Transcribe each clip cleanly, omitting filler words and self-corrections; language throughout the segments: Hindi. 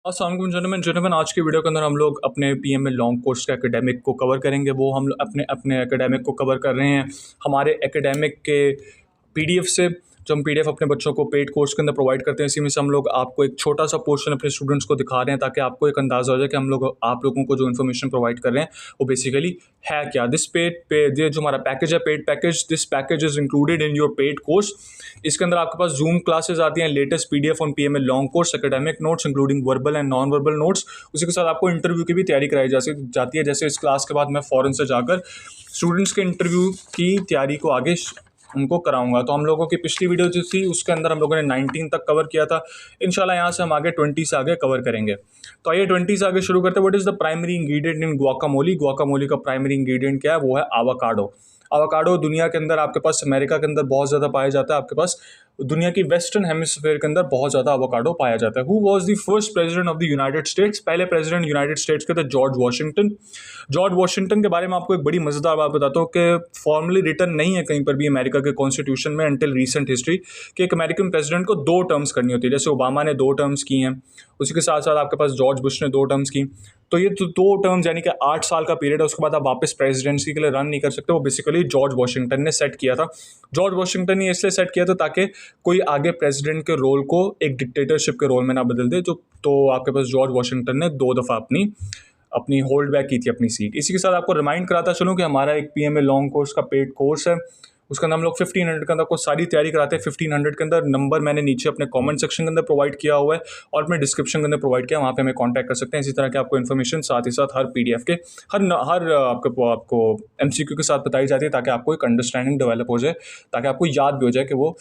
अस्सलाम जेंटलमैन आज की वीडियो के अंदर हम लोग अपने पीएमएल लॉन्ग कोर्स के एकेडमिक को कवर करेंगे। वो हम अपने अपने एकेडमिक को कवर कर रहे हैं हमारे एकेडमिक के पीडीएफ से, जो हम पीडीएफ अपने बच्चों को पेड कोर्स के अंदर प्रोवाइड करते हैं। इसी में से हम लोग आपको एक छोटा सा पोर्शन अपने स्टूडेंट्स को दिखा रहे हैं ताकि आपको एक अंदाज़ा हो जाए कि हम लोग आप लोगों को जो इन्फॉर्मेशन प्रोवाइड कर रहे हैं वो बेसिकली है क्या। दिस ये जो हमारा पैकेज है, paid package, this package is included in your paid course. इसके अंदर आपके पास जूम क्लासेस आती हैं, latest PDF on PML long course, academic notes including verbal and non verbal notes. उसी के साथ आपको इंटरव्यू की भी तैयारी कराई जाती है। जैसे इस क्लास के बाद मैं फ़ौरन से जाकर स्टूडेंट्स के इंटरव्यू की तैयारी को आगे उनको कराऊंगा। तो हम लोगों की पिछली वीडियो जो थी उसके अंदर हम लोगों ने 19 तक कवर किया था। इंशाल्लाह यहाँ से हम आगे 20 से आगे कवर करेंगे। तो आइए 20 से आगे शुरू करते हैं। What is the primary ingredient इन गुआकामोली? गुआकामोली का प्राइमरी इंग्रेडिएंट क्या है? वो है आवाकाडो। आवाकाडो दुनिया के अंदर आपके पास अमेरिका के अंदर बहुत ज़्यादा पाया जाता है। आपके पास दुनिया की वेस्टर्न हेमिस्फीयर के अंदर बहुत ज़्यादा आवाकाडो पाया जाता है। Who was the first president of the United states? पहले प्रेसिडेंट यूनाइटेड स्टेट्स के थे जॉर्ज वॉशिंगटन। जॉर्ज वॉशिंगटन के बारे में आपको एक बड़ी मज़ेदार बात बताता हूँ कि फॉर्मली रिटर्न नहीं है कहीं पर भी अमेरिका के कॉन्स्टिट्यूशन में अंटिल रीसेंट हिस्ट्री कि एक अमेरिकन प्रेसिडेंट को 2 टर्म्स करनी होती है। जैसे ओबामा ने 2 टर्म्स की हैं, उसी के साथ साथ आपके पास जॉर्ज बुश ने 2 टर्म्स की। तो ये तो 2 टर्म्स यानी कि 8 साल का पीरियड है, उसके बाद आप वापस प्रेसिडेंसी के लिए रन नहीं कर सकते। वो बेसिकली जॉर्ज वॉशिंगटन ने सेट किया था। जॉर्ज वॉशिंगटन ने इसलिए सेट किया था ताकि कोई आगे प्रेसिडेंट के रोल को एक डिक्टेटरशिप के रोल में ना बदल दे। तो आपके पास जॉर्ज वॉशिंगटन ने 2 दफ़ा अपनी अपनी होल्ड बैक की थी अपनी सीट। इसी के साथ आपको रिमाइंड कराता चलूँ कि हमारा एक पीएमए लॉन्ग कोर्स का पेड कोर्स है, उसका अंदर हम लोग 1500 के अंदर आपको सारी तैयारी कराते हैं। 1500 के अंदर नंबर मैंने नीचे अपने कमेंट सेक्शन के अंदर प्रोवाइड किया हुआ है और अपने डिस्क्रिप्शन के अंदर प्रोवाइड किया, वहाँ पे हमें कांटेक्ट कर सकते हैं। इसी तरह के आपको इन्फॉर्मेशन साथ ही साथ हर पीडीएफ के हर आपको एमसीक्यू के साथ बताई जाती है ताकि आपको एक अंडरस्टैंडिंग डेवलप हो जाए, ताकि आपको याद भी हो जाए कि वो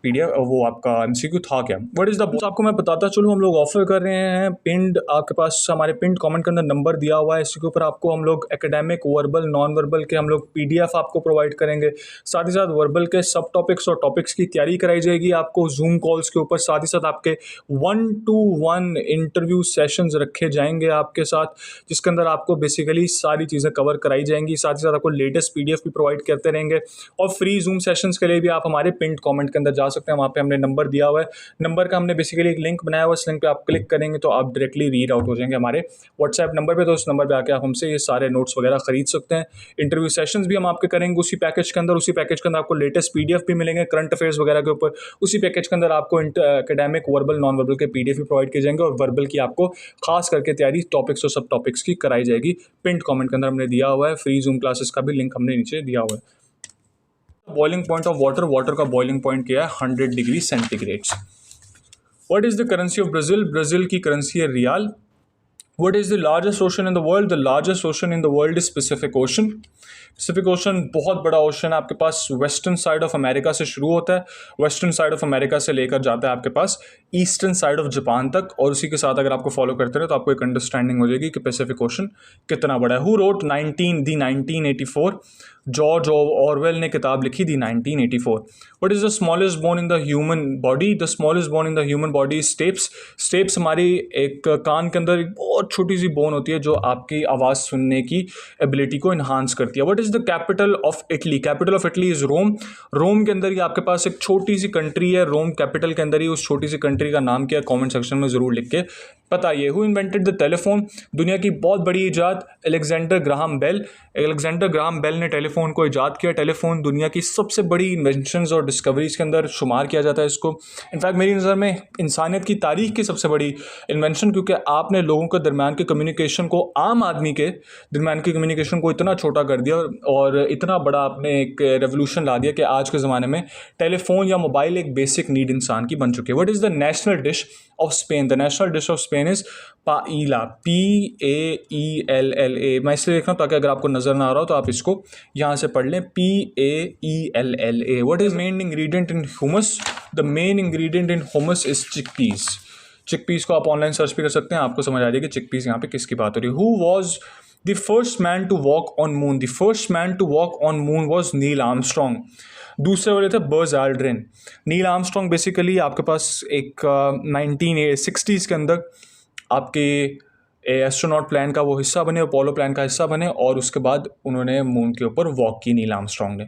पीडीएफ वो आपका एमसीक्यू था क्या। व्हाट इज़ द आपको मैं बताता चलूँ, हम लोग ऑफर कर रहे हैं पिंड, आपके पास हमारे पिंड कमेंट के अंदर नंबर दिया हुआ है। इसी के ऊपर आपको हम लोग एकेडमिक वर्बल नॉन वर्बल के हम लोग पीडीएफ आपको प्रोवाइड करेंगे। साथ ही साथ वर्बल के सब टॉपिक्स और टॉपिक्स की तैयारी कराई जाएगी आपको जूम कॉल्स के ऊपर। साथ ही साथ आपके 1-to-1 इंटरव्यू सेशंस रखे जाएंगे आपके साथ, जिसके अंदर आपको बेसिकली सारी चीज़ें कवर कराई जाएंगी। साथ ही साथ आपको लेटेस्ट पीडीएफ भी प्रोवाइड करते रहेंगे और फ्री जूम सेशंस के लिए भी आप हमारे पिंड कमेंट के अंदर जा सकते हैं। वहाँ पे हमने नंबर दिया हुआ है। नंबर का हमने बेसिकली एक लिंक बनाया हुआ है। इस लिंक पे आप क्लिक करेंगे तो आप डायरेक्टली रीड आउट हो जाएंगे हमारे व्हाट्सएप नंबर पे। तो उस नंबर पे आके आप हमसे ये सारे नोट्स वगैरह खरीद सकते हैं। इंटरव्यू सेशंस भी हम आपके करेंगे उसी पैकेज के अंदर। उसी पैकेज के अंदर आपको लेटेस्ट पीडीएफ भी मिलेंगे करंट अफेयर्स वगैरह के ऊपर। उसी पैकेज के अंदर आपको एकेडमिक वर्बल नॉन वर्बल के पीडीएफ भी प्रोवाइड किए जाएंगे और वर्बल की आपको खास करके तैयारी टॉपिक्स और सब टॉपिक्स की कराई जाएगी। पिंड कमेंट के अंदर हमने दिया हुआ है। फ्री जूम क्लासेस का भी लिंक हमने नीचे दिया हुआ है। Boiling point of water, water का बॉइलिंग पॉइंट क्या है? 100 degree centigrade. What is the currency of Brazil? Brazil की करेंसी है riyal. What is the largest ocean in the world? The largest ocean in the world is Pacific Ocean. Pacific Ocean बहुत बड़ा ओशन है। आपके पास वेस्टर्न साइड ऑफ अमेरिका से शुरू होता है, वेस्टर्न साइड ऑफ अमेरिका से लेकर जाता है आपके पास ईस्टर्न साइड ऑफ जापान तक। और उसी के साथ अगर आपको फॉलो करते रहे तो आपको एक अंडरस्टैंडिंग हो जाएगी कि पैसिफिक ओशन कितना बड़ा है। Who wrote 1984? जॉर्ज ऑरवेल ने किताब लिखी थी 1984। What is the smallest bone in the human body? The smallest bone in the human body steps. Steps हमारी एक कान के अंदर एक बहुत छोटी सी बोन होती है जो आपकी आवाज़ सुनने की एबिलिटी को इन्हांस करती है। What is the capital of Italy? Capital of Italy is Rome. Rome के अंदर ही आपके पास एक छोटी सी कंट्री है, रोम कैपिटल के अंदर ही उस छोटी सी कंट्री का नाम क्या है? कॉमेंट सेक्शन में ज़रूर लिख के बताइए। Who invented the telephone? दुनिया की बहुत बड़ी ईजाद Alexander Graham Bell. Alexander Graham Bell ने टेलीफोन को ईजाद किया। टेलीफोन दुनिया की सबसे बड़ी इन्वेंशंस और डिस्कवरीज के अंदर शुमार किया जाता है इसको। इनफैक्ट मेरी नज़र में इंसानियत की तारीख की सबसे बड़ी इन्वेंशन, क्योंकि आपने लोगों के दरमियान के कम्युनिकेशन को, आम आदमी के दरमियान की कम्युनिकेशन को इतना छोटा कर दिया और इतना बड़ा आपने एक रेवोल्यूशन ला दिया कि आज के ज़माने में टेलीफोन या मोबाइल एक बेसिक नीड इंसान की बन चुकी है। What is the national dish of Spain? The national dish of Spain is Pila. PAELLA। मैं इसलिए लिख रहा हूँ ताकि अगर आपको नज़र ना आ रहा हो तो आप इसको यहाँ से पढ़ लें, PAELLA। What is main ingredient in humus? The main ingredient in humus is chickpeas. Chickpeas को आप ऑनलाइन सर्च भी कर सकते हैं, आपको समझ आ जाएगी चिकपीस यहाँ पे किसकी बात हो रही है। Who was the first man to walk on moon? The first man to walk on moon was Neil Armstrong. दूसरे वाले थे Buzz Aldrin. Neil Armstrong basically आपके पास एक 1960s के अंदर आपके एस्ट्रोनॉट प्लान का वो हिस्सा बने, अपोलो प्लान का हिस्सा बने और उसके बाद उन्होंने मून के ऊपर वॉक की नील आर्मस्ट्रॉन्ग ने।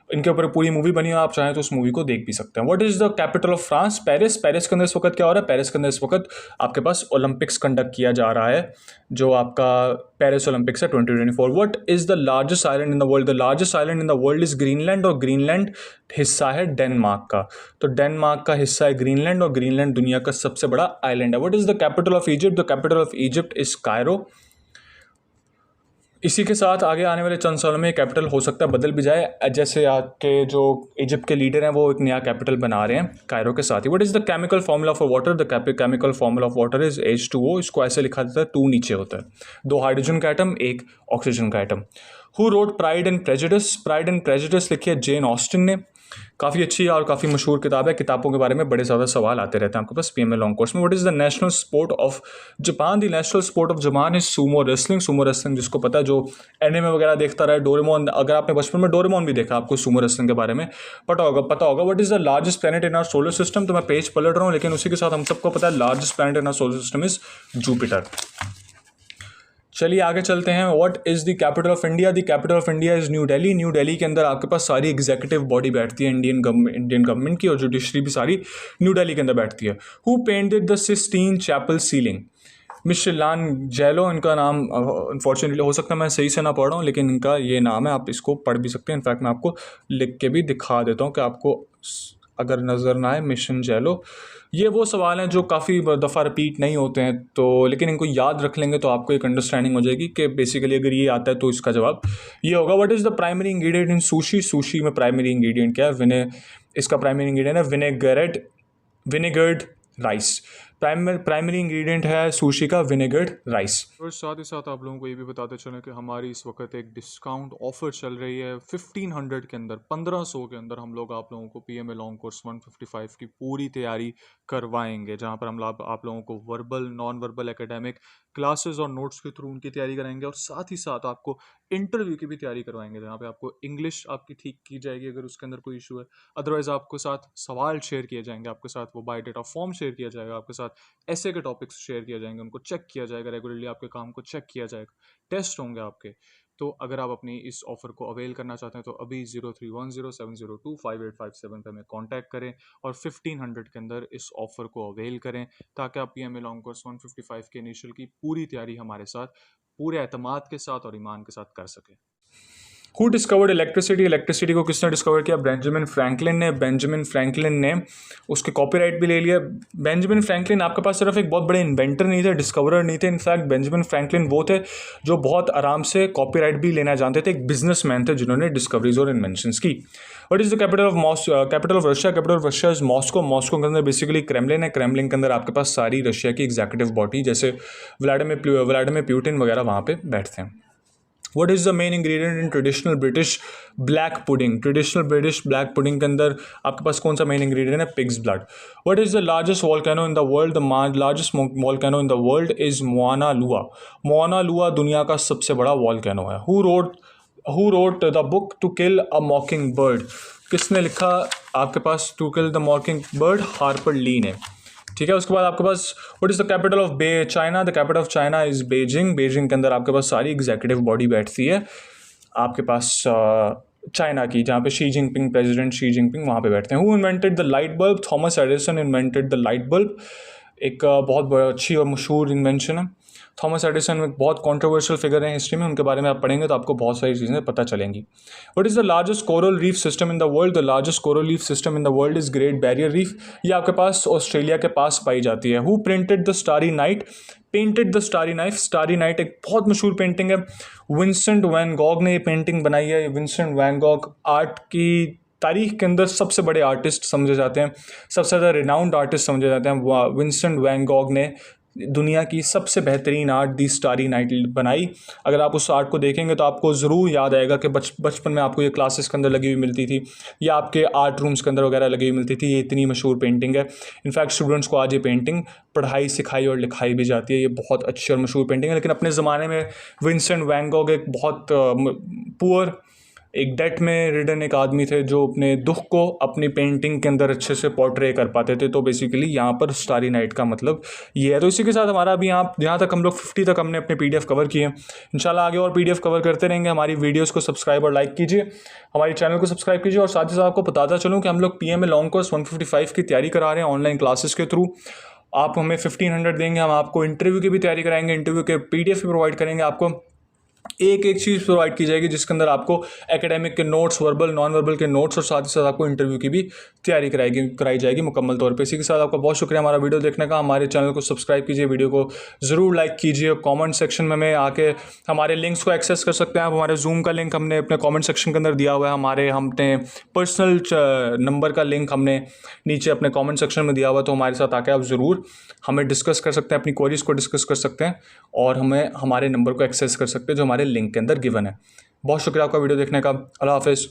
इनके ऊपर पूरी मूवी बनी है, आप चाहें तो उस मूवी को देख भी सकते हैं। What is the capital of France? Paris. Paris के अंदर इस वक्त क्या हो रहा है? पेरिस के अंदर इस वक्त आपके पास ओलंपिक्स कंडक्ट किया जा रहा है, जो आपका पेरिस ओलंपिक्स है 2024। What is the largest island in the world? The largest island in the world is Greenland, और ग्रीनलैंड हिस्सा है डेनमार्क का। तो डेनमार्क का हिस्सा है ग्रीनलैंड, और ग्रीनलैंड दुनिया का सबसे बड़ा आइलैंड है। What is the capital of Egypt? The capital of Egypt is Cairo. इसी के साथ आगे आने वाले चंद सालों में कैपिटल हो सकता है बदल भी जाए, जैसे आपके जो इजिप्ट के लीडर हैं वो एक नया कैपिटल बना रहे हैं कायरो के साथ ही। What is the chemical formula for water? The chemical formula of water is H2O। इसको ऐसे लिखा जाता है, 2 नीचे होता है, 2 हाइड्रोजन का एटम, 1 ऑक्सीजन का atom. Who wrote pride and prejudice? Pride and prejudice लिखी है जेन ऑस्टिन ने। काफ़ी अच्छी और काफ़ी मशहूर किताब है। किताबों के बारे में बड़े ज़्यादा सवाल आते रहते हैं आपके पास PMA लॉन्ग कोर्स में। What is the national sport of Japan? The national sport of Japan is Sumo wrestling. Sumo wrestling जिसको पता है, जो एनिमे वगैरह देखता रहा, डोरेमोन, अगर आपने बचपन में डोरेमोन भी देखा, आपको सूमो रेसलिंग के बारे में पता होगा। What is the largest planet in our solar system? तो मैं पेज पलट रहा हूँ, लेकिन उसी के साथ हम सबको पता है largest planet in our solar system is Jupiter. चलिए आगे चलते हैं। What is the capital of India? The capital of India is New Delhi. New Delhi के अंदर आपके पास सारी एग्जीक्यूटिव बॉडी बैठती है इंडियन गवर्नमेंट की, और जुडिशरी भी सारी न्यू दिल्ली के अंदर बैठती है। Who painted the Sistine Chapel ceiling? Michelangelo इनका नाम, अनफॉर्चुनेटली हो सकता है मैं सही से ना पढ़ रहा हूँ, लेकिन इनका ये नाम है, आप इसको पढ़ भी सकते हैं। इनफैक्ट मैं आपको लिख के भी दिखा देता हूँ कि आपको अगर नज़र ना आए। मिशेलांजेलो, ये वो सवाल हैं जो काफ़ी दफ़ा रिपीट नहीं होते हैं, तो लेकिन इनको याद रख लेंगे तो आपको एक अंडरस्टैंडिंग हो जाएगी कि बेसिकली अगर ये आता है तो इसका जवाब ये होगा। What is the primary ingredient in sushi? Sushi में प्राइमरी इंग्रेडिएंट क्या है? इसका प्राइमरी इंग्रेडिएंट है विनेगर्ड राइस। प्राइमरी इंग्रेडिएंट है सुशी का विनेगर्ड राइस। और साथ ही साथ आप लोगों को ये भी बताते चलें कि हमारी इस वक्त एक डिस्काउंट ऑफर चल रही है 1500 के अंदर, 1500 के अंदर हम लोग आप लोगों को PMA लॉन्ग कोर्स 155 की पूरी तैयारी करवाएंगे, जहां पर हम आप लोगों को verbal, non verbal, academic classes और नोट्स के थ्रू उनकी तैयारी कराएंगे, और साथ ही साथ आपको इंटरव्यू की भी तैयारी करवाएंगे, जहाँ पे आपको इंग्लिश आपकी ठीक की जाएगी अगर उसके अंदर कोई इशू है। अदरवाइज आपके साथ सवाल शेयर किए जाएंगे, आपके साथ वो बायोडेटा फॉर्म शेयर किया जाएगा, आपके साथ ऐसे के टॉपिक्स शेयर किए जाएंगे, उनको चेक किया जाएगा, रेगुलरली आपके काम को चेक किया जाएगा, टेस्ट होंगे आपके। तो अगर आप अपनी इस ऑफ़र को अवेल करना चाहते हैं तो अभी 031070258857 पे हमें कॉन्टैक्ट करें और 1500 के अंदर इस ऑफ़र को अवेल करें, ताकि आप PMA लॉन्ग कोर्स 155 के इनिशियल की पूरी तैयारी हमारे साथ पूरे एतमाद के साथ और ईमान के साथ कर सकें। Who discovered electricity? इलेक्ट्रिसिटी को किसने डिस्कवर किया? बेंजामिन फ्रैंकलिन ने। बेंजामिन फ्रैंकलिन ने उसके कॉपीराइट भी ले लिया। बेंजामिन फ्रैंकलिन आपके पास सिर्फ एक बहुत बड़े इन्वेंटर नहीं थे, डिस्कवरर नहीं थे। इनफैक्ट बेंजामिन फ्रैंकलिन वो थे जो बहुत आराम से कॉपीराइट भी लेना जानते थे, एक बिजनेसमैन थे जिन्होंने डिस्कवरीज और इन्वेंशंस की। What is the capital of Russia? Capital of Russia is Moscow. Moscow के अंदर बेसिकली क्रेमलिन है। क्रेमलिन के अंदर आपके पास सारी रशिया की एग्जीक्यूटिव बॉडी, जैसे व्लादिमीर पुतिन वगैरह वहाँ पे बैठते हैं। What is the main ingredient in traditional British black pudding? Traditional British black pudding के अंदर आपके पास कौन सा मेन इंग्रेडिएंट है? Pigs blood. What is the largest volcano in the world? The largest volcano in the world is Mauna Loa. Mauna Loa दुनिया का सबसे बड़ा वॉल्केनो है। Who wrote the book To Kill a Mockingbird? किसने लिखा आपके पास To Kill the Mockingbird? Harper Lee ने। ठीक है, उसके बाद आपके पास what is the capital of China? The capital of China is Beijing. Beijing के अंदर आपके पास सारी एग्जीक्यूटिव बॉडी बैठती है आपके पास चाइना की, जहाँ पे प्रेसिडेंट शी जिनपिंग वहाँ पे बैठते हैं। Who invented the light bulb? Thomas Edison invented the light bulb. एक बहुत अच्छी और मशहूर इन्वेंशन है। थॉमस एडिसन एक बहुत कॉन्ट्रोवर्शियल फिगर है हिस्ट्री में, उनके बारे में आप पढ़ेंगे तो आपको बहुत सारी चीज़ें पता चलेंगी। What is the largest coral reef system in the world? The largest coral reef system in the world is great barrier reef. ये आपके पास ऑस्ट्रेलिया के पास पाई जाती है। Who printed the starry night? Painted the starry night. Starry night एक बहुत मशहूर पेंटिंग है, विंसेंट वैन गॉग ने ये पेंटिंग बनाई है। विंसेंट वैन गॉग आर्ट की तारीख के अंदर सबसे बड़े आर्टिस्ट समझे जाते हैं, सबसे ज़्यादा रिनाउंड आर्टिस्ट समझे जाते हैं। विंसेंट वैन गॉग ने दुनिया की सबसे बेहतरीन आर्ट दी स्टारी नाइट बनाई। अगर आप उस आर्ट को देखेंगे तो आपको ज़रूर याद आएगा कि बचपन में आपको ये क्लासेस के अंदर लगी हुई मिलती थी या आपके आर्ट रूम्स के अंदर वगैरह लगी हुई मिलती थी। ये इतनी मशहूर पेंटिंग है। इनफैक्ट स्टूडेंट्स को आज ये पेंटिंग पढ़ाई सिखाई और लिखाई भी जाती है। ये बहुत अच्छी और मशहूर पेंटिंग है। लेकिन अपने ज़माने में विंसेंट वैन गॉग एक बहुत पुअर एक डेथ में रिडन एक आदमी थे जो अपने दुख को अपनी पेंटिंग के अंदर अच्छे से पोर्ट्रे कर पाते थे। तो बेसिकली यहाँ पर स्टारी नाइट का मतलब ये है। तो इसी के साथ हमारा अभी यहाँ तक हम लोग 50 तक हमने अपने PDF कवर किए। इंशाल्लाह आगे और PDF कवर करते रहेंगे। हमारी वीडियोज़ को सब्सक्राइब और लाइक कीजिए, हमारे चैनल को सब्सक्राइब कीजिए। और साथ ही साथ आपको बताता चलूँ कि हम लोग PMA लॉन्ग कोर्स 155 की तैयारी करा रहे हैं ऑनलाइन क्लासेस के थ्रू। आप हमें 1500 देंगे, हम आपको इंटरव्यू की भी तैयारी कराएंगे, इंटरव्यू के PDF भी प्रोवाइड करेंगे। आपको एक चीज़ प्रोवाइड की जाएगी जिसके अंदर आपको एकेडमिक के नोट्स, वर्बल नॉन वर्बल के नोट्स और साथ ही साथ आपको इंटरव्यू की भी तैयारी कराई जाएगी मुकम्मल तौर पे। इसी के साथ आपका बहुत शुक्रिया हमारा वीडियो देखने का। हमारे चैनल को सब्सक्राइब कीजिए, वीडियो को ज़रूर लाइक कीजिए। कमेंट सेक्शन में आके हमारे लिंक्स को एक्सेस कर सकते हैं आप। हमारे जूम का लिंक हमने अपने कमेंट सेक्शन के अंदर दिया हुआ है। हमने पर्सनल नंबर का लिंक हमने नीचे अपने कमेंट सेक्शन में दिया हुआ है। तो हमारे साथ आके आप ज़रूर हमें डिस्कस कर सकते हैं, अपनी क्वेरीज को डिस्कस कर सकते हैं और हमें हमारे नंबर को एक्सेस कर सकते हैं जो हमारे लिंक के अंदर गिवन है। बहुत शुक्रिया आपका वीडियो देखने का। अल्लाह हाफ़िज़।